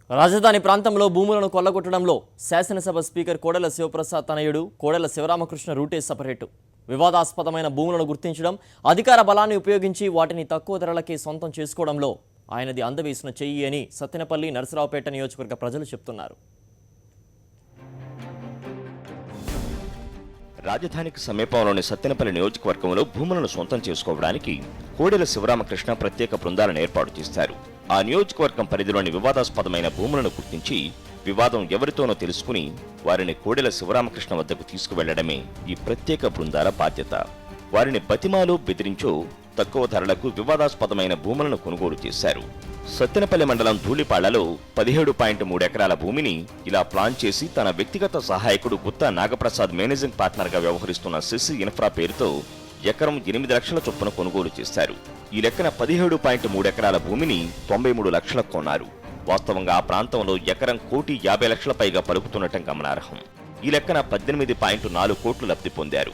రాజధాని ప్రాంతంలో భూములను కొల్లగొట్టడంలో శాసనసభ స్పీకర్ కోడెల శివప్రసాద్ తనయుడు కోడెల శివరామకృష్ణ రూటే సపరేటు. వివాదాస్పదమైన భూములను గుర్తించడం, అధికార బలాన్ని ఉపయోగించి వాటిని తక్కువ ధరలకే సొంతం చేసుకోవడంలో ఆయనది అందవేసిన చెయ్యి అని సత్తెనపల్లి, నరసరావుపేట నియోజకవర్గ ప్రజలు చెప్తున్నారు. రాజధానికి సమీపంలోని సత్తెనపల్లి నియోజకవర్గంలో భూములను సొంతం చేసుకోవడానికి కోడెల శివరామకృష్ణ ప్రత్యేక బృందాలను ఏర్పాటు చేశారు. ఆ నియోజకవర్గం పరిధిలోని వివాదాస్పదమైన భూములను గుర్తించి వివాదం ఎవరితోనో తెలుసుకుని వారిని కోడెల శివరామకృష్ణ వద్దకు తీసుకువెళ్లడమే ఈ ప్రత్యేక బృందాల బాధ్యత. వారిని బతిమాలు బెదిరించో తక్కువ ధరలకు వివాదాస్పదమైన భూములను కొనుగోలు చేశారు. సత్తెనపల్లి మండలం ధూళిపాళ్లలో 17.3 ఎకరాల భూమిని ఇలా ప్లాన్ చేసి తన వ్యక్తిగత సహాయకుడు గుత్తా నాగప్రసాద్ మేనేజింగ్ పార్ట్నర్గా వ్యవహరిస్తున్న శశి ఇన్ఫ్రా పేరుతో ఎకరం 8 లక్షల చొప్పున కొనుగోలు చేశారు. ఈ లెక్కన 17.3 ఎకరాల భూమిని 93 లక్షలకు కొన్నారు. వాస్తవంగా ఆ ప్రాంతంలో ఎకరం 1,50,00,000 పైగా పలుకుతుండటం గమనార్హం. ఈ లెక్కన 18.4 కోట్లు లబ్ధి పొందారు.